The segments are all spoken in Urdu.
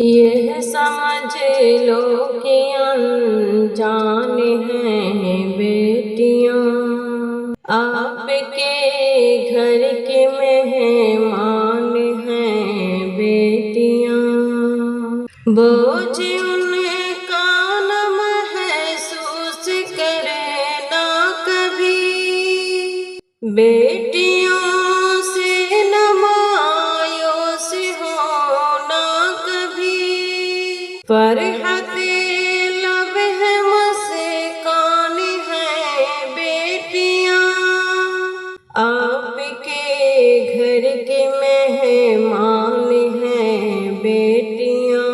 یہ سمجھ لو کہ انجان ہیں بیٹیاں، آپ کے گھر کے مہمان ہیں بیٹیاں، بوجھ ان کا نہ محسوس کرنا کبھی، بیٹیوں سے نہ مایوس ہونا کبھی، فرحت لب ہے مسکان ہے بیٹیاں، آپ کے گھر کے مہمان ہیں بیٹیاں،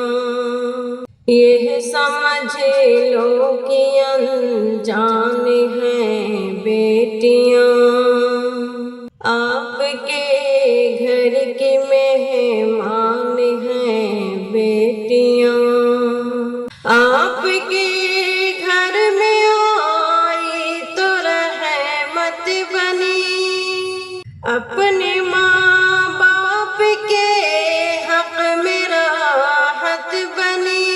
یہ سمجھ لو کہ انجان ہیں بیٹیاں، آپ کے گھر کے مہمان ہیں بیٹیاں، آپ کے گھر میں آئی تو رحمت بنی، اپنے ماں باپ کے حق میں راحت بنی،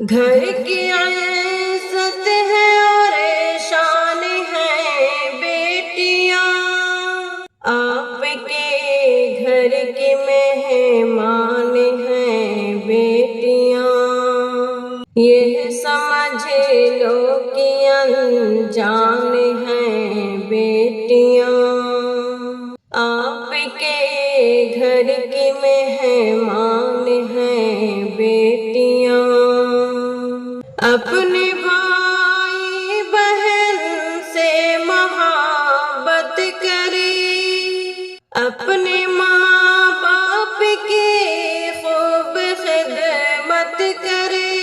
گھر کی عزت ہے اور شان ہے بیٹیاں، آپ کے گھر کے مہمان ہیں بیٹیاں، یہ سمجھ لو کہ انجان ہیں بیٹیاں، آپ کے گھر کے مہمان ہیں بیٹیاں، اپنے بھائی بہن سے محبت کرے، اپنے ماں باپ کی خوب خدمت کرے،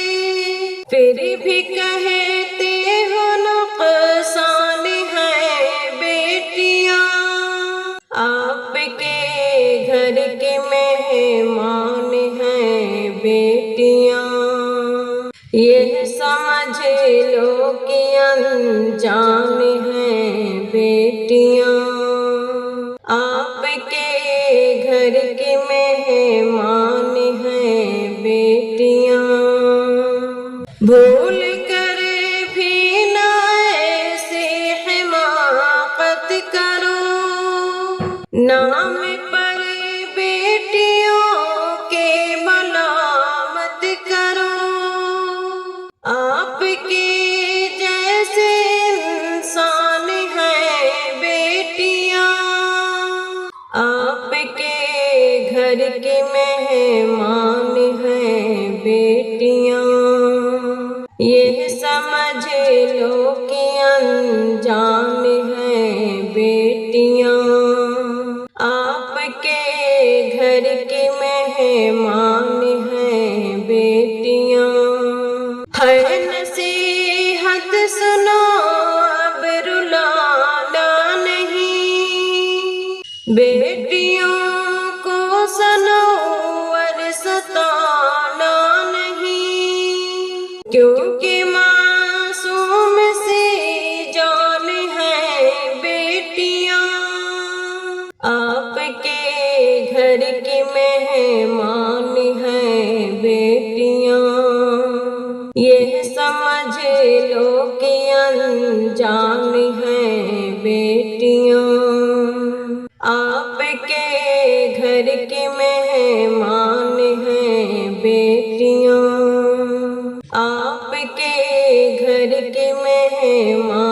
پھر بھی کہتے ہو نقصان ہے بیٹیاں، آپ کے گھر کے مہمان ہیں بیٹیاں، یہ سمجھ لو کہ انجان ہیں بیٹیاں، آپ کے گھر کے مہمان ہیں بیٹیاں، بھول کر بھی نہ ایسی حماقت کرو، نام پر بیٹیوں کے ملامت کرو، آپ کے جیسے انسان ہیں بیٹیاں، آپ کے گھر کے مہمان ہیں بیٹیاں، یہ سمجھ لو کہ انجان ہیں بیٹیاں، آپ کے گھر کے مہمان ہیں بیٹیاں، ہے نصیحت سنو اب رلانا نہیں، بیٹیوں کو سنور ستانا نہیں، کیونکہ معصوم سی جان ہے بیٹیاں، آپ کے گھر کے مہمان ہیں بیٹیاں، یہ سمجھ لو کہ انجان ہیں بیٹیاں، آپ کے گھر کے مہمان ہیں بیٹیاں، آپ کے گھر کے مہمان